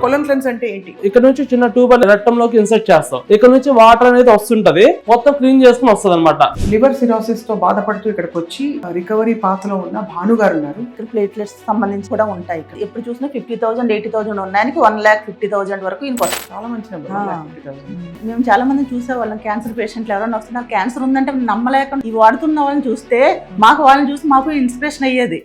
కొలన్ cleanse అంటే ఏంటి? ఇక్కడ నుంచి చిన్న ట్యూబ్ రక్తంలోకి ఇన్సర్ట్ చేస్తాం. ఇక్కడ నుంచి వాటర్ అనేది వస్తుంటది, మొత్తం క్లీన్ చేసుకుని వస్తుంది అనమాట. లివర్ సిరోసిస్ తో బాధపడుతూ ఇక్కడికి వచ్చి రికవరీ పాత్ లో ఉన్న భాను గారు ఉన్నారు. ఇక్కడ ప్లేట్లెట్స్ సంబంధించి కూడా ఉంటాయి. ఇక్కడ ఎప్పుడు చూసినా 50,000 80,000 ఉన్నాయనికి 1,50,000 వరకు ఇంకొక చాలా మంచి నెంబర్. 50,000. మేము చాలా మంది చూసేవాళ్ళం. క్యాన్సర్ పేషెంట్లు ఎవరైనా వస్తున్నారు, క్యాన్సర్ ఉందంటే నమ్మలేక ఇవి వాడుతున్న వాళ్ళని చూస్తే వాళ్ళని చూసి మాకు ఇన్స్పిరేషన్ అయ్యేది.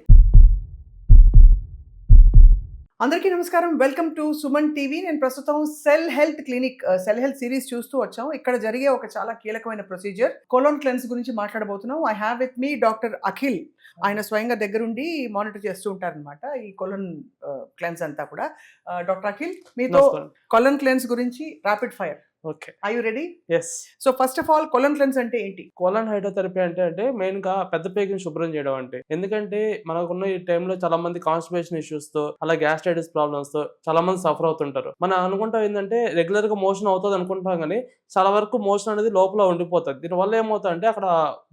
అందరికీ నమస్కారం, వెల్కమ్ టు సుమన్ టీవీ. నేను ప్రస్తుతం cell health clinic cell health series చూస్తూ వచ్చాం. ఇక్కడ జరిగే ఒక చాలా కీలకమైన ప్రొసీజర్ కొలోన్ క్లెన్స్ గురించి మాట్లాడబోతున్నాం. I have with me doctor Akhil. ఆయన స్వయంగా దగ్గరుండి మానిటర్ చేస్తూ ఉంటారనమాట ఈ కొలోన్ క్లెన్స్ అంతా కూడా. డాక్టర్ అఖిల్, మీతో కొలోన్ క్లెన్స్ గురించి rapid fire. Okay, are you ready? yes. So first of all, colon cleanse అంటే ఏంటి? కోలన్ హైడ్రోథెరపీ అంటే మెయిన్ గా పెద్ద పేగుని శుభ్రం చేయడం. అంటే ఎందుకంటే మనకున్న ఈ టైంలో చాలా మంది కాన్స్టిపేషన్ ఇష్యూస్ తో, అలా గ్యాస్ట్రైటిస్ ప్రాబ్లమ్స్ తో చాలా మంది సఫర్ అవుతుంటారు. మనం అనుకుంటాం ఏంటంటే రెగ్యులర్ గా మోషన్ అవుతుంది అనుకుంటాం, కానీ చాలా వరకు మోషన్ అనేది లోపల ఉండిపోతుంది. దీనివల్ల ఏమవుతుందంటే అక్కడ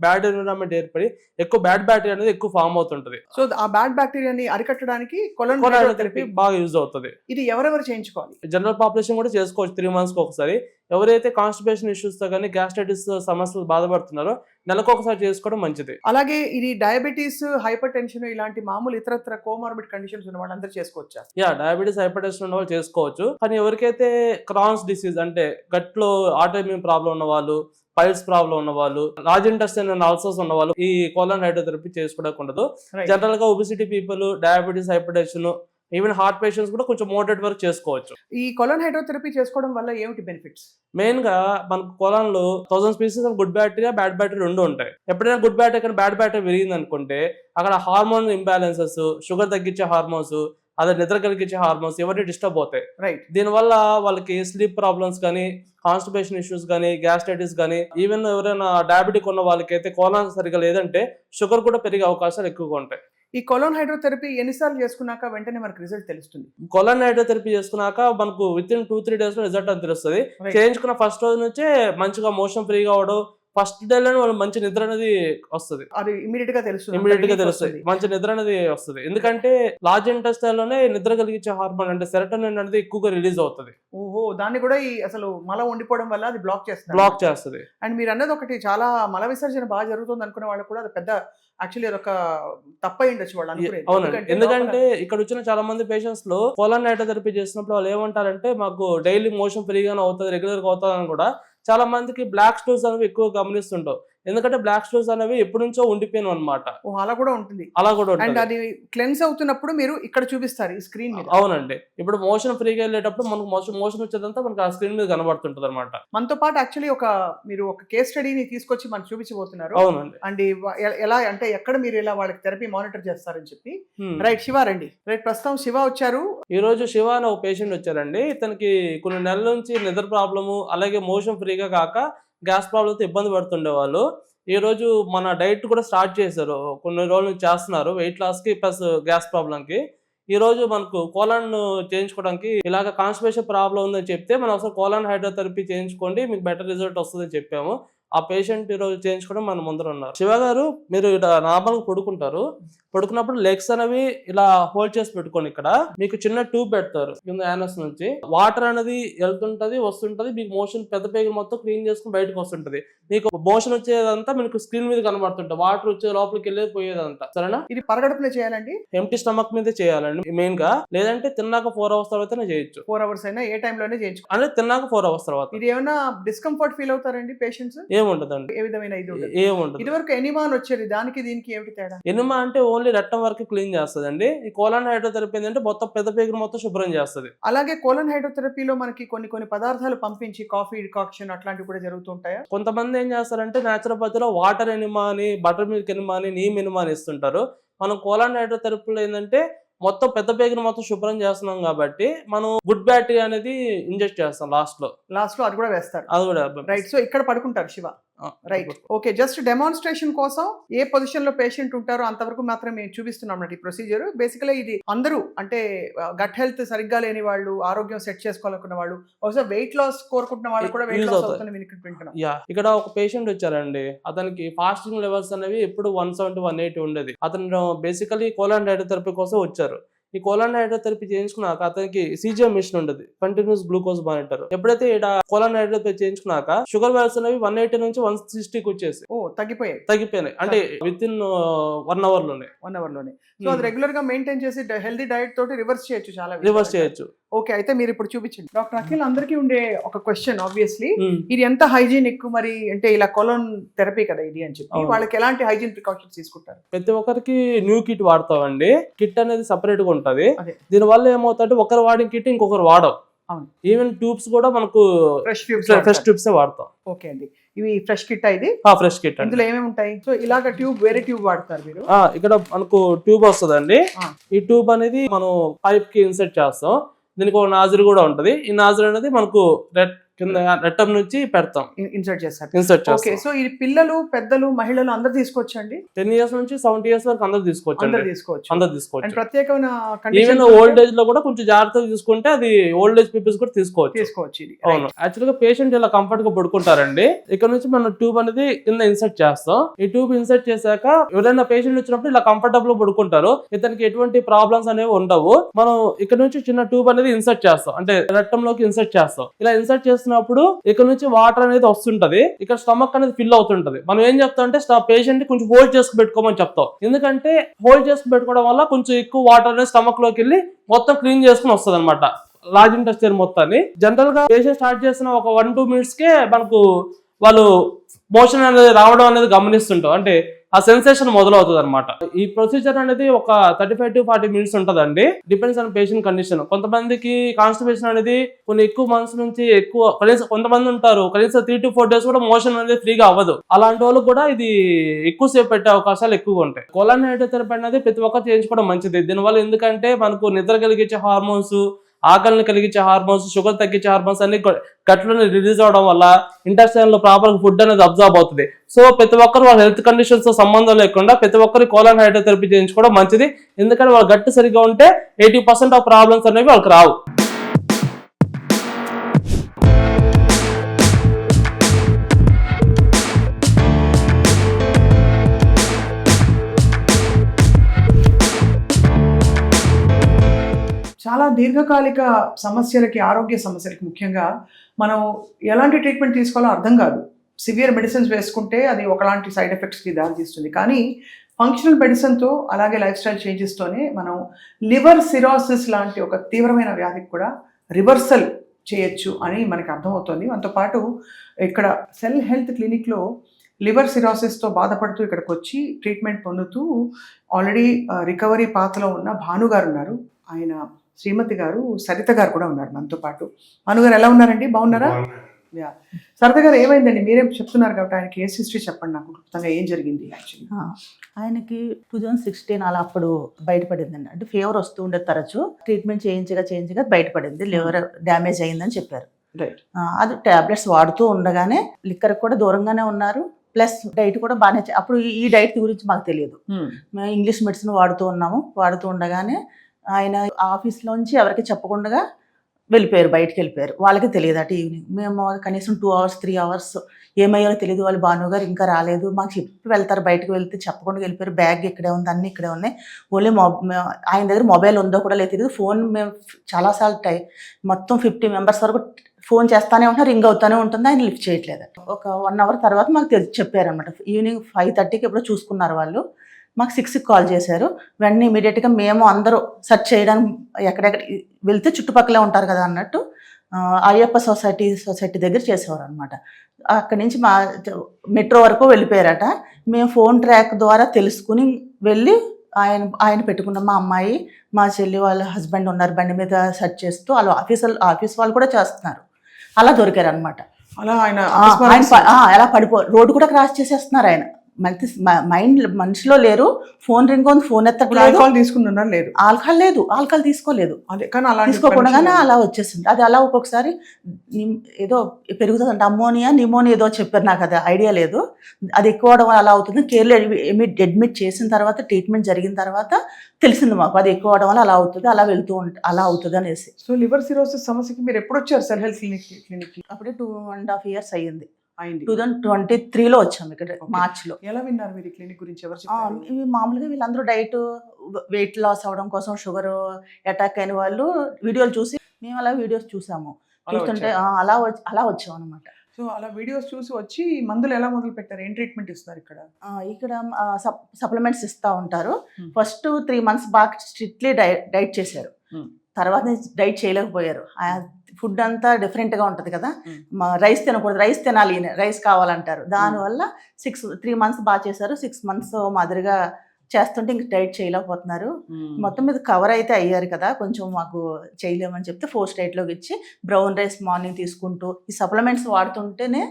బ్యాడ్ ఎన్విరాన్మెంట్ ఏర్పడి ఎక్కువ బ్యాడ్ బ్యాక్టీరియా అనేది ఎక్కువ ఫామ్ అవుతుంటది. సో ఆ బ్యాడ్ బ్యాక్టీరియాని అరికట్టడానికి కొలోన్ హైడ్రోథెరపీ బాగా యూజ్ అవుతుంది. ఇది ఎవరెవరు చేయించుకోవాలి? జనరల్ పాపులేషన్ కూడా చేసుకోవచ్చు 3 months కి ఒకసారి. ఎవరైతే కాన్స్టిపేషన్ ఇష్యూస్ తో కానీ గ్యాస్ట్రైటిస్ సమస్యలు బాధపడుతున్నారో నెలకు ఒకసారి చేసుకోవడం మంచిది. అలాగే ఇది డయాబెటీస్, హైపర్ టెన్షన్ ఇలాంటి మామూలు ఇతరత్ర కోమార్బిడ్ కండిషన్స్ ఉన్న వాళ్ళందరూ చేసుకోవచ్చా? డయాబెటీస్, హైపర్ టెన్షన్ ఉన్న వాళ్ళు చేసుకోవచ్చు. కానీ ఎవరికైతే క్రాన్స్ డిసీజ్ అంటే గట్లో ఆటోఇమ్యూన్ ప్రాబ్లం ఉన్న వాళ్ళు, పైల్స్ ప్రాబ్లం ఉన్న వాళ్ళు, లార్జ్ ఇంటెస్టైన్ అల్సర్స్ ఉన్న వాళ్ళు ఈ కోలన్ హైడ్రోథెరపీ చేసుకోవడానికి ఉండదు. జనరల్ గా obesity people, diabetes, hyper tension, even heart patients కూడా కొంచెం మోడరేట్ వరకు చేసుకోవచ్చు. ఈ కొలోన్ హైడ్రోథెరపీ చేసుకోవడం వల్ల ఏమిటి బెనిఫిట్స్? మెయిన్ గా మనకు కొలన్ లో 1000 species of good bacteria, bad bacteria రెండు ఉంటాయి. ఎప్పుడైనా గుడ్ బ్యాక్టీరియా కానీ బ్యాడ్ బ్యాక్టీరియా పెరిగింది అనుకుంటే అక్కడ హార్మోన్ ఇంబ్యాలెన్సెస్, షుగర్ తగ్గించే హార్మోన్స్, అదే నిద్ర కలిగించే హార్మోన్స్ ఇవన్నీ డిస్టర్బ్ అవుతాయి. రైట్. దీనివల్ల వాళ్ళకి స్లీప్ ప్రాబ్లమ్స్ కానీ, కాన్స్టిపేషన్ ఇష్యూస్ కానీ, గ్యాస్ట్రైటిస్ కానీ, ఈవెన్ ఎవరైనా డయాబెటిక్ ఉన్న వాళ్ళకి అయితే కోలాన్ సరిగా లేదంటే షుగర్ కూడా పెరిగే అవకాశాలు ఎక్కువగా ఉంటాయి. ఈ కొలోన్ హైడ్రోథెరపీ ఎన్నిసార్లు చేసుకున్నాక వెంటనే మనకు రిజల్ట్ తెలుస్తుంది? కొలన్ హైడ్రోథెరపీ చేసుకున్నాక మనకు విత్ ఇన్ 2-3 days లో రిజల్ట్ అని తెలుస్తుంది. చేయించుకున్న ఫస్ట్ రోజు నుంచే మంచిగా మోషన్ ఫ్రీగా అవడం, ఫస్ట్ డే లోనే వాళ్ళు మంచి నిద్ర అనేది వస్తుంది. అది ఇమీడియట్ గా తెలుస్తుంది. మంచి నిద్ర అనేది వస్తుంది. ఎందుకంటే లార్జ్ ఇంటెస్టైన్ లోనే నిద్ర కలిగించే హార్మోన్ అంటే సెరటోనిన్ అనేది ఎక్కువగా రిలీజ్ అవుతుంది. ఓహో, దాన్ని కూడా ఈ అసలు మల ఉండిపోవడం వల్ల అది బ్లాక్ చేస్తుంది. అండ్ మీరు అన్నది ఒకటి, చాలా మల విసర్జన బాగా జరుగుతుంది అనుకునే వాళ్ళకి కూడా అది పెద్ద యాక్చువల్లీ అదొక తప్పై ఉండొచ్చు వాళ్ళు అనుకునేది. అవునండి, ఎందుకంటే ఇక్కడ వచ్చిన చాలా మంది పేషెంట్స్ లో కోలన్ హైడ్రోథెరపీ చేసినప్పుడు వాళ్ళు ఏమంటారంటే మాకు డైలీ మోషన్ ఫ్రీగానే అవుతుంది, రెగ్యులర్ గా అవుతుంది అని కూడా చాలా మందికి బ్లాక్ స్టూల్స్ అనేవి ఎక్కువ గమనిస్తుంటాం. ఎందుకంటే బ్లాక్ స్టూల్స్ అనేవి ఎప్పటి నుంచో ఉండిపోయినాయి అనమాట. అలా కూడా ఉంటుంది. అండ్ అది క్లెన్స్ అవుతున్నప్పుడు మీరు ఇక్కడ చూపిస్తారు ఈ స్క్రీన్ మీద. అవునండి, ఇప్పుడు మోషన్ ఫ్రీగా వెళ్ళేటప్పుడు మనకు మోషన్ వచ్చేదంతా మనకు ఆ స్క్రీన్ మీద కనబడుతుంటది అనమాట. మనతో పాటు యాక్చువల్లీ మీరు ఒక కేస్ స్టడీని తీసుకొచ్చి మనకు చూపించబోతున్నారు. అవునండి. అండ్ ఎలా అంటే ఎక్కడ మీరు ఇలా వాళ్ళకి థెరపీ మానిటర్ చేస్తారని చెప్పి. రైట్, శివ రండి. రైట్, ప్రస్తుతం శివ వచ్చారు. ఈ రోజు శివ అని ఒక పేషెంట్ వచ్చారండి. ఇతనికి కొన్ని నెలల నుంచి నిద్ర ప్రాబ్లము, అలాగే మోషన్ ఫ్రీగా కాక గ్యాస్ ప్రాబ్లంతో ఇబ్బంది పడుతుండే వాళ్ళు. ఈ రోజు మన డైట్ కూడా స్టార్ట్ చేశారు, కొన్ని రోజుల నుంచి చేస్తున్నారు, వెయిట్ లాస్ కి ప్లస్ గ్యాస్ ప్రాబ్లం కి. ఈ రోజు మనకు కోలన్ చేయించుకోవడానికి ఇలాగ కాన్స్టిపేషన్ ప్రాబ్లం ఉందని చెప్తే మనం అసలు కోలన్ హైడ్రోథెరపీ చేయించుకోండి, మీకు బెటర్ రిజల్ట్ వస్తుందని చెప్పాము. ఆ పేషెంట్ ఈ రోజు చేయించుకోవడం మన ముందర ఉన్నారు. శివ గారు, మీరు ఇలా నార్మల్గా పడుకుంటారు, పడుకున్నప్పుడు లెగ్స్ అనేవి ఇలా హోల్డ్ చేసి పెట్టుకోండి. ఇక్కడ మీకు చిన్న ట్యూబ్ పెడతారు కింద యానస్ నుంచి, వాటర్ అనేది వెళ్తుంటది వస్తుంటది, మీకు మోషన్ పెద్ద పేగులు మొత్తం క్లీన్ చేసుకుని బయటకు వస్తుంటది. మీకు మోషన్ వచ్చేదంతా మీకు స్క్రీన్ మీద కనబడుతుంటది, వాటర్ వచ్చే లోపలికి వెళ్ళి పోయేదంతా. సరేనా? ఇది పరగడుపునే చేయాలండి? ఎంప్టీ స్టమక్ మీద చేయాలండి మెయిన్ గా. లేదంటే తిన్నాక 4 hours తర్వాతనే చేయొచ్చు. 4 hours అయినా ఏ టైం లోనే చేయొచ్చు అంటే తిన్నాక 4 hours తర్వాత. ఇది ఏమైనా డిస్కంఫర్ట్ ఫీల్ అవుతారండి పేషెంట్స్? ఏముండదండి, ఏ విధమైన ఏముండదు. ఇది వరకు ఎనిమా అని వచ్చేది, దానికి దీనికి ఏమిటి తేడా? ఎనిమా అంటే ఓన్లీ రక్తం వరకు క్లీన్ చేస్తుంది. ఈ కోలన్ హైడ్రోథెరపీ ఏంటంటే మొత్తం పెద్ద పేగులు మొత్తం శుభ్రం చేస్తుంది. అలాగే కోలన్ హైడ్రోథెరపీలో మనకి కొన్ని పదార్థాలు పంపించి కాఫీ డికాక్షన్ అట్లాంటివి కూడా జరుగుతుంటాయా? కొంతమంది ఏం చేస్తారంటే న్యాచురోపతిలో వాటర్ ఎనిమా అని, బటర్ మిల్క్ ఎనిమా అని, నీమ్ ఎనిమా అని ఇస్తుంటారు. మనం కోలన్ హైడ్రోథెరపీలో ఏంటంటే మొత్తం పెద్ద పేగులు మొత్తం శుభ్రం చేస్తున్నాం కాబట్టి మనం గుడ్ బ్యాక్టీరియా అనేది ఇంజెక్ట్ చేస్తాం లాస్ట్ లో అది కూడా వేస్తారు. అది కూడా రైట్. సో ఇక్కడ పడుకుంటారు Shiva. Right, okay. Just demonstration కోసం ఏ పొజిషన్ లో పేషెంట్ ఉంటారో అంతవరకు మాత్రం మేము చూపిస్తున్నాం ఈ ప్రొసీజర్. బేసికలీ ఇది అందరూ అంటే గట్ హెల్త్ సరిగ్గా లేని వాళ్ళు, ఆరోగ్యం సెట్ చేసుకోవాలనుకున్న వాళ్ళు, బహుశా వెయిట్ లాస్ కోరుకుంటున్న వాళ్ళు కూడా వెయిట్ లాస్ అవుతుందని వింటున్నాం. ఇక్కడ ఒక పేషెంట్ వచ్చారండి, అతనికి ఫాస్టింగ్ లెవెల్స్ అనేవి ఎప్పుడు 170-180 ఉండేది. అతను బేసికలీ కోలన్ హైడ్రోథెరపీ కోసం వచ్చారు. ఈ కోలాన్ హైడ్రోథెరపీ చేయించుకున్నాక అతనికి సీజీఎం మిషన్ ఉంటుంది, కంటిన్యూస్ గ్లూకోజ్ మానిటర్. ఎప్పుడైతే కోలాన్ హైడ్రోథెరపీ చేయించుకున్నాక షుగర్ వాల్యూస్ అనేవి 180 నుంచి 160కి వచ్చేసి తగ్గిపోయినాయి. అంటే విత్ ఇన్ 1 అవర్ లోనే. సో అది రెగ్యులర్ గా మెయింటైన్ చేసి హెల్దీ డైట్ తోటి రివర్స్ చేయొచ్చు, చాలా రివర్స్ చేయొచ్చు. ఓకే, అయితే మీరు ఇప్పుడు చూపించండి. డాక్టర్ అఖిల్, అందరికీ ఉండే ఒక క్వశ్చన్ ఆబ్వియస్లీ, ఇది ఎంత హైజీనిక్ మరి, అంటే ఇలా కొలోన్ థెరపీ కదా ఇది అని చెప్పి వాళ్ళకి ఎలాంటి హైజీన్ ప్రికాషన్స్ తీసుకుంటారు? ప్రతి ఒక్కరికి న్యూ కిట్ వాడతామండి. కిట్ అనేది సెపరేట్ గా ఉంటది. దీని వల్ల ఏమవుతుందంటే ఒకరు వాడిన కిట్ ఇంకొకరు వాడవు. ఈవెన్ ట్యూబ్స్ కూడా మనకు ఫ్రెష్ ట్యూబ్స్ వాడతాం. ఓకే అండి, ఇవి ఫ్రెష్ కిట్ ఇది? Fresh kit. ఇందులో ఏమేమి ఉంటాయి? సో ఇలాగ ట్యూబ్, వేరే ట్యూబ్ వాడతారు మీరు? ఇక్కడ మనకు ట్యూబ్ వస్తుందండి. ఈ ట్యూబ్ అనేది మనం పైప్ కి ఇన్సర్ట్ చేస్తాం. దీనికి ఒక నాజిల్ కూడా ఉంటది. ఈ నాజిల్ అనేది మనకు కింద రెట్టం నుంచి పెడతాం, ఇన్సర్ట్ చేస్తాం. ఓకే, సో ఈ పిల్లలు, పెద్దలు, మహిళలు అందరు తీసుకోవచ్చండి? 10 years నుంచి 70 years వరకు అందరు తీసుకోవచ్చు. ప్రత్యేకమైన ఈవెన్ ఓల్డ్ ఏజ్ లో కూడా కొంచెం జాగ్రత్తగా తీసుకుంటే అది ఓల్డ్ ఏజ్ పీపుల్స్ కూడా తీసుకోవచ్చు. అవును, యాక్చువల్ గా పేషెంట్ ఇలా కంఫర్ట్ గా పడుకుంటారండి. ఇక్కడ నుంచి మనం ట్యూబ్ అనేది కింద ఇన్సర్ట్ చేస్తాం. ఈ ట్యూబ్ ఇన్సర్ట్ చేశాక ఎవరైనా పేషెంట్ వచ్చినప్పుడు ఇలా కంఫర్టబుల్ గా పడుకుంటారు. ఇతనికి ఎటువంటి ప్రాబ్లమ్స్ అనేవి ఉండవు. మనం ఇక్కడ నుంచి చిన్న ట్యూబ్ అనేది ఇన్సర్ట్ చేస్తాం, అంటే రక్తంలోకి ఇన్సర్ట్ చేస్తాం. ఇలా ఇన్సర్ట్ చేస్తున్నప్పుడు ఇక్కడ నుంచి వాటర్ అనేది వస్తుంటది, ఇక్కడ స్టమక్ అనేది ఫిల్ అవుతుంటది. మనం ఏం చెప్తాం అంటే పేషెంట్ ని కొంచెం హోల్డ్ చేసుకు పెట్టుకోమని చెప్తాం. ఎందుకంటే హోల్డ్ చేసుకు పెట్టుకోవడం వల్ల కొంచెం ఎక్కువ వాటర్ అనేది స్టమక్ లోకి వెళ్ళి మొత్తం క్లీన్ చేసుకుని వస్తుంది అనమాట, లార్జ్ ఇంటెస్టైన్ మొత్తాన్ని. జనరల్ గా పేషెంట్ స్టార్ట్ చేసిన ఒక 1-2 minutes కే మనకు వాళ్ళు మోషన్ అనేది రావడం అనేది గమనిస్తుంటాం, అంటే ఆ సెన్సేషన్ మొదలవుతుంది అనమాట. ఈ ప్రొసీజర్ అనేది ఒక 35 to 40 minutes ఉంటదండి, డిపెండ్స్ ఆన్ పేషెంట్ కండిషన్. కొంతమందికి కాన్స్టిపేషన్ అనేది కొన్ని ఎక్కువ మంత్స్ నుంచి కనీసం కొంతమంది ఉంటారు కనీసం 3 to 4 days కూడా మోషన్ అనేది ఫ్రీగా అవ్వదు. అలాంటి వాళ్ళకి కూడా ఇది ఎక్కువసేపు పెట్టే అవకాశాలు ఎక్కువగా ఉంటాయి. కోలాన్ హైడ్రోథెరపీ అనేది ప్రతి ఒక్కరు చేయించుకోవడం మంచిది. దీనివల్ల ఎందుకంటే మనకు నిద్ర కలిగించే హార్మోన్స్, ఆకలిని కలిగించే హార్మోన్స్, షుగర్ తగ్గించే హార్మోన్స్ అన్ని గట్లను రిలీజ్ అవడం వల్ల ఇంటెస్టైన్ లో ప్రాపర్ ఫుడ్ అనేది అబ్జర్వ్ అవుతుంది. సో ప్రతి ఒక్కరు వాళ్ళ హెల్త్ కండిషన్స్ తో సంబంధం లేకుండా ప్రతి ఒక్కరు కోలాన్ హైడ్రోథెరపీ చేయించుకోవడం మంచిది. ఎందుకంటే వాళ్ళ గట్టు సరిగ్గా ఉంటే 80% ఆఫ్ ప్రాబ్లమ్స్ అనేవి వాళ్ళకి రావు. చాలా దీర్ఘకాలిక సమస్యలకి, ఆరోగ్య సమస్యలకి ముఖ్యంగా మనం ఎలాంటి ట్రీట్మెంట్ తీసుకోవాలో అర్థం కాదు. సివియర్ మెడిసిన్స్ వేసుకుంటే అది ఒకలాంటి సైడ్ ఎఫెక్ట్స్కి దారితీస్తుంది. కానీ ఫంక్షనల్ మెడిసిన్తో, అలాగే లైఫ్ స్టైల్ చేంజెస్తోనే మనం లివర్ సిరోసిస్ లాంటి ఒక తీవ్రమైన వ్యాధికి కూడా రివర్సల్ చేయొచ్చు అని మనకి అర్థమవుతుంది. మనతో పాటు ఇక్కడ సెల్ హెల్త్ క్లినిక్లో లివర్ సిరోసిస్తో బాధపడుతూ ఇక్కడికి వచ్చి ట్రీట్మెంట్ పొందుతూ ఆల్రెడీ రికవరీ పాత్రలో ఉన్న భాను గారు ఉన్నారు. ఆయన శ్రీమతి గారు, సరిత గారు కూడా ఉన్నారు మనతో పాటు. భాను గారు ఎలా ఉన్నారండి? బాగున్నారా? సరిత గారు, ఏమైందండి? మీరేం చెప్తున్నారు కాబట్టి ఆయన కేస్ హిస్టరీ చెప్పండి నాకు, క్లుప్తంగా ఏం జరిగింది యాక్చువల్లీ. ఆయనకి 2016 అలా అప్పుడు బయటపడిందండి. అంటే ఫీవర్ వస్తూ ఉండేది తరచు. ట్రీట్మెంట్ చేయించగా బయటపడింది, లివర్ డ్యామేజ్ అయిందని చెప్పారు. అది టాబ్లెట్స్ వాడుతూ ఉండగానే లిక్కర్ కూడా దూరంగానే ఉన్నారు, ప్లస్ డైట్ కూడా బాగానే. అప్పుడు ఈ డైట్ గురించి మాకు తెలియదు, మేము ఇంగ్లీష్ మెడిసిన్ వాడుతూ ఉండగానే ఆయన ఆఫీస్లోంచి ఎవరికి చెప్పకుండా వెళ్ళిపోయారు, బయటకు వెళ్ళిపోయారు. వాళ్ళకి తెలియదు అటు ఈవినింగ్. మేము కనీసం 2 hours 3 hours ఏమయ్యారో తెలియదు. వాళ్ళు భాను గారు ఇంకా రాలేదు, మాకు చెప్పి వెళ్తారు, బయటకు వెళ్తే చెప్పకుండా వెళ్ళిపోయారు. బ్యాగ్ ఇక్కడే ఉంది, అన్నీ ఇక్కడే ఉన్నాయి. ఓన్లీ ఆయన దగ్గర మొబైల్ ఉందో కూడా లేదు తెలియదు. ఫోన్ మేము చాలాసార్లు మొత్తం 50 members వరకు ఫోన్ చేస్తానే ఉంటున్నారు, రింగ్ అవుతానే ఉంటుంది, ఆయన లిఫ్ట్ చేయట్లేదు. ఒక 1 hour తర్వాత మాకు చెప్పారనమాట. ఈవినింగ్ 5:30కి ఎప్పుడో చూసుకున్నారు వాళ్ళు. మాకు 6కి కాల్ చేశారు. వెంటనే ఇమీడియట్గా మేము అందరూ సెర్చ్ చేయడానికి ఎక్కడెక్కడ వెళ్తే చుట్టుపక్కలే ఉంటారు కదా అన్నట్టు అయ్యప్ప సొసైటీ దగ్గర చేసేవారు అనమాట. అక్కడి నుంచి మా మెట్రో వరకు వెళ్ళిపోయారట. మేము ఫోన్ ట్రాక్ ద్వారా తెలుసుకుని వెళ్ళి ఆయన పెట్టుకున్న మా అమ్మాయి, మా చెల్లి వాళ్ళ హస్బెండ్ ఉన్నారు బండి మీద సెర్చ్ చేస్తూ. వాళ్ళు ఆఫీస్ వాళ్ళు కూడా చేస్తున్నారు. అలా దొరికారు అనమాట. అలా ఆయన అలా రోడ్డు కూడా క్రాస్ చేసేస్తున్నారు. ఆయన మనిషిలో లేరు. ఫోన్ రింగ్ ఉంది, ఫోన్ ఎత్తట్లేదు. ఆల్కహాల్ తీసుకోలేదు. తీసుకోకుండా అలా వచ్చేసింది. అది అలా ఒక్కొక్కసారి ఏదో పెరుగుతుంది, అమ్మోనియా నిమోనియా ఏదో చెప్పారు, నాకు అది ఐడియా లేదు. అది ఎక్కువ అవడం వల్ల అలా అవుతుంది. కేర్లో అడ్మిట్ చేసిన తర్వాత, ట్రీట్మెంట్ జరిగిన తర్వాత తెలిసింది మాకు అది ఎక్కువ అవడం వల్ల అలా అవుతుంది, అలా అవుతుంది అనేసి. సో లివర్ సిరోసిస్ సమస్యకి మీరు ఎప్పుడు వచ్చారు సెల్ హెల్త్ క్లినిక్? అప్పుడే 2.5 years అయ్యింది. 2023లో వచ్చాము ఇక్కడ, మార్చిలో. ఎలా విన్నారు మీరు క్లినిక్ గురించి? ఎవరు చెప్పారు? ఇవి మామూలుగా వీళ్ళందరూ డైట్ వెయిట్ లాస్ అవడం కోసం షుగర్ అటాక్ అయిన వాళ్ళు వీడియోలు చూసి మేము అలా వీడియోస్ చూసాము. అలా చూస్తుంటే వచ్చారు. అలా వచ్చాం అనమాట. సో అలా వీడియోస్ చూసి వచ్చి మందులు ఎలా మొదలు పెట్టారు? ఏం ట్రీట్మెంట్ ఇస్తారు ఇక్కడ? ఇక్కడ సప్లిమెంట్స్ ఇస్తూ ఉంటారు. Hmm. ఫస్ట్ 3 months బాగా స్ట్రిక్ట్లీ డైట్ చేశారు. Hmm. తర్వాత డైట్ చేయలేకపోయారు. ఫుడ్ అంతా డిఫరెంట్గా ఉంటుంది కదా, Hmm. రైస్ తినకూడదు, రైస్ తినాలి, రైస్ కావాలంటారు. దానివల్ల 3 months బాగా చేశారు. 6 months మాదిరిగా చేస్తుంటే ఇంక డైట్ చేయలేకపోతున్నారు. మొత్తం మీద కవర్ అయితే అయ్యారు కదా, కొంచెం మాకు చేయలేమని చెప్తే 4 స్టేట్లోకి ఇచ్చి బ్రౌన్ రైస్ మార్నింగ్ తీసుకుంటూ ఈ సప్లిమెంట్స్ వాడుతుంటేనే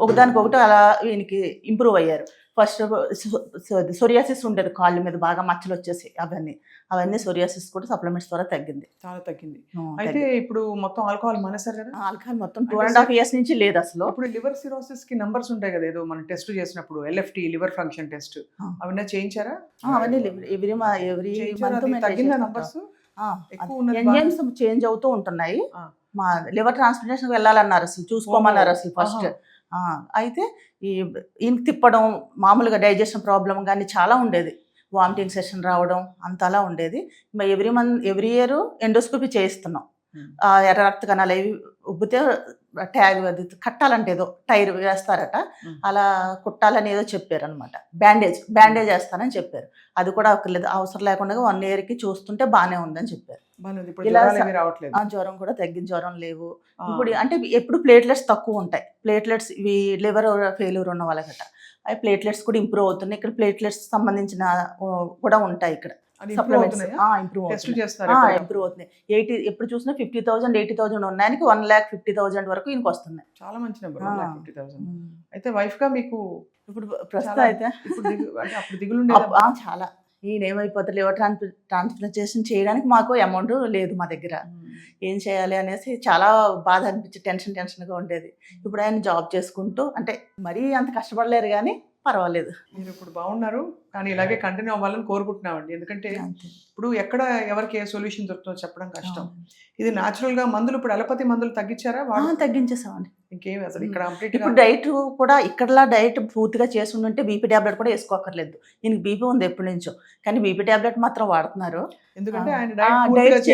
ఒకదానికొకటి అలా వీనికి ఇంప్రూవ్ అయ్యారు. ఫస్ట్ సొరియాసిస్ ఉండేది, కాళ్ళ మీద బాగా మచ్చలు వచ్చేసి అవన్నీ సొరియాసిస్ కూడా సప్లిమెంట్స్ ద్వారా తగ్గింది. చాలా తగ్గింది. అయితే ఇప్పుడు మొత్తం ఆల్కహాల్ మానేశారు కదా? ఆల్కహాల్ మొత్తం 2.5 years నుంచి లేదు అసలు. ఇప్పుడు లివర్ సిరోసిస్ కి నంబర్స్ ఉంటాయి కదా, ఏదో మనం టెస్ట్ చేసినప్పుడు LFT లివర్ ఫంక్షన్ టెస్ట్, అవన్నీ చేయించారా? అవన్నీ ఎవ్రీ మంత్ తగ్గిందా నంబర్స్? ఎక్కువ ఉన్నది బాగా? ఎంజైమ్స్ చేంజ్ అవుతూ ఉంటున్నాయి. మా లివర్ ట్రాన్స్ప్లాంటేషన్ వెళ్ళాలన్నారు, అసలు చూసుకోమన్నారు అసలు ఫస్ట్. అయితే ఈయనకి తిప్పడం, మామూలుగా డైజెషన్ ప్రాబ్లం కానీ చాలా ఉండేది, వామిటింగ్ సెషన్ రావడం అంత అలా ఉండేది. ఎవ్రీ ఇయర్ ఎండోస్కోపీ చేయిస్తున్నాం. ఎర్ర రక్త కణాలు అవి ఉబ్బితే ట్యాగ్ అది కట్టాలంటే ఏదో టైర్ వేస్తారట, అలా కుట్టాలని ఏదో చెప్పారు అనమాట. బ్యాండేజ్ వేస్తానని చెప్పారు. అది కూడా అవసరం లేకుండా 1 yearకి చూస్తుంటే బాగానే ఉందని చెప్పారు. జ్వరం కూడా తగ్గిన జ్వరం లేవు. ఇప్పుడు అంటే ఎప్పుడు ప్లేట్లెట్స్ తక్కువ ఉంటాయి. ప్లేట్లెట్స్ ఇవి లివర్ ఫెయిల్యూర్ ఉన్న వాళ్ళకట, అవి ప్లేట్లెట్స్ కూడా ఇంప్రూవ్ అవుతున్నాయి. ఇక్కడ ప్లేట్లెట్స్ సంబంధించిన కూడా ఉంటాయి ఇక్కడ. ఇంప్రూవ్ అవుతున్నాయి. 80 ఎప్పుడు చూసినా 50,000 80,000 ఉన్నాయనికి 1,50,000 వరకు ఇంక వస్తున్నాయి. చాలా మంచి నెంబర్ 1,50,000. అయితే వైఫ్ గా మీకు ఇప్పుడు ప్రస్తుతం అయితే అప్పుడు దిగులు చాలా. ఈయన ఏమైపోతారు, లివర్ ట్రాన్స్ప్లాంటేషన్ చేయడానికి మాకు అమౌంట్ లేదు మా దగ్గర, ఏం చేయాలి అనేసి చాలా బాధ అనిపించి టెన్షన్గా ఉండేది. ఇప్పుడు ఆయన జాబ్ చేసుకుంటూ, అంటే మరీ అంత కష్టపడలేరు కానీ పర్వాలేదు. మీరు ఇప్పుడు బాగున్నారు, కానీ ఇలాగే కంటిన్యూ అవ్వాలని కోరుకుంటున్నామండి. ఎందుకంటే ఇప్పుడు ఎక్కడ ఎవరికి ఏ సొల్యూషన్ దొరుకుతుందో చెప్పడం కష్టం. ఇది న్యాచురల్ గా మందులు, ఇప్పుడు అలోపతి మందులు తగ్గించారా? తగ్గించేసామండి. ఇంకేమి అసలు ఇక్కడ ఇప్పుడు డైట్ కూడా ఇక్కడలా డైట్ పూర్తిగా చేసి ఉంటే బీపీ టాబ్లెట్ కూడా వేసుకోకర్లేదు. ఈయనకి బీపీ ఉంది ఎప్పటి నుంచో, కానీ బీపీ టాబ్లెట్ మాత్రం వాడుతున్నారు. ఎందుకంటే డైట్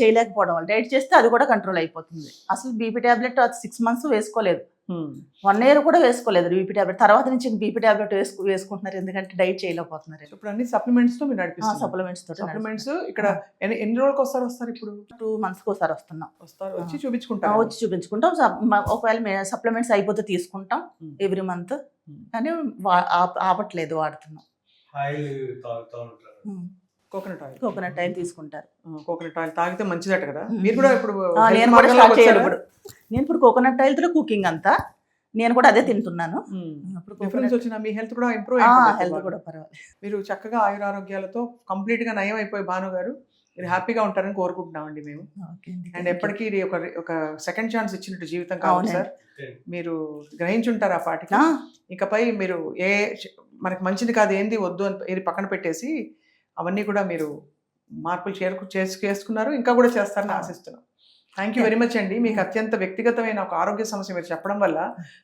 చేయలేకపోవడం వల్ల. డైట్ చేస్తే అది కూడా కంట్రోల్ అయిపోతుంది. అసలు బీపీ టాబ్లెట్ 6 months వేసుకోలేదు, 1 year కూడా వేసుకోలేదు బీపీ టాబ్లెట్. తర్వాత నుంచి బీపీ టాబ్లెట్ వేసుకుంటున్నారు, ఎందుకంటే డైట్ చేయలేకపోతున్నారు. ఇప్పుడు అన్ని సప్లిమెంట్స్ తో మీరు నడిపిస్తారు? సప్లిమెంట్స్ ఇక్కడ ఎన్ని రోజులకు వస్తారు? ఇప్పుడు 2 monthsకి ఒకసారి వచ్చి చూపించుకుంటాం. ఒకవేళ సప్లిమెంట్స్ అయిపోతే తీసుకుంటాం ఎవ్రీ మంత్, కానీ ఆపట్లేదు, వాడుతున్నాం. కోకోనట్ ఆయిల్ తీసుకుంటారు. కోకోనట్ ఆయిల్ తాగితే మంచిదట కదా. మీరు కూడా ఇప్పుడు నేను ఇప్పుడు కోకోనట్ ఆయిల్ తో కుకింగ్ అంతా నేను కూడా అదే తింటున్నాను. డిఫరెన్స్ వచ్చిన మీ హెల్త్ కూడా ఇంప్రూవ్ హెల్త్ కూడా పర్వాలేదు. మీరు చక్కగా ఆయురారోగ్యాలతో కంప్లీట్ గా నయం అయిపోయి భాను గారు మీరు హ్యాపీగా ఉంటారని కోరుకుంటున్నామండి మేము. అండ్ ఎప్పటికీ ఇది ఒక సెకండ్ ఛాన్స్ ఇచ్చినట్టు జీవితం కావాలి సార్. మీరు గ్రహించుంటారు ఆ పాటికి. ఇకపై మీరు మనకి మంచిది కాదు, ఏంది వద్దు అని ఇది పక్కన పెట్టేసి అవన్నీ కూడా మీరు మార్పులు చేసుకున్నారు, ఇంకా కూడా చేస్తారని ఆశిస్తున్నాం. థ్యాంక్ యూ వెరీ మచ్ అండి. మీకు అత్యంత వ్యక్తిగతమైన ఒక ఆరోగ్య సమస్య మీరు చెప్పడం వల్ల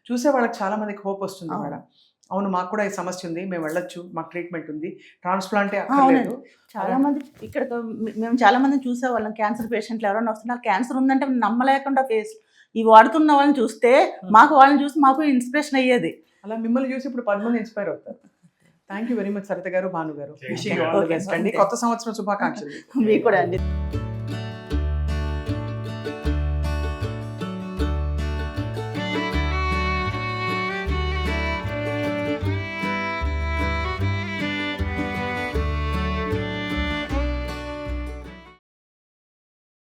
చూసే వాళ్ళకి చాలా మందికి హోప్ వస్తుంది మేడం. అవును, మాకు కూడా ఈ సమస్య ఉంది, మేము వెళ్ళొచ్చు, మాకు ట్రీట్మెంట్ ఉంది, ట్రాన్స్ప్లాంటే అక్కర్లేదు. చాలా మంది ఇక్కడ మేము చాలా మంది చూసేవాళ్ళం, క్యాన్సర్ పేషెంట్లు ఎవరైనా వస్తున్నారు, క్యాన్సర్ ఉందంటే నమ్మలేకుండా ఈ వాడుతున్న వాళ్ళని చూస్తే వాళ్ళని చూసి మాకు ఇన్స్పిరేషన్ అయ్యేది. అలా మిమ్మల్ని చూసి ఇప్పుడు 10 మంది ఇన్స్పైర్ అవుతారు. Thank you very much Saritha గారు, భాను గారు. Wishing you all the best అండి. కొత్త సంవత్సరం శుభాకాంక్షలు. మీకు కూడా అండి.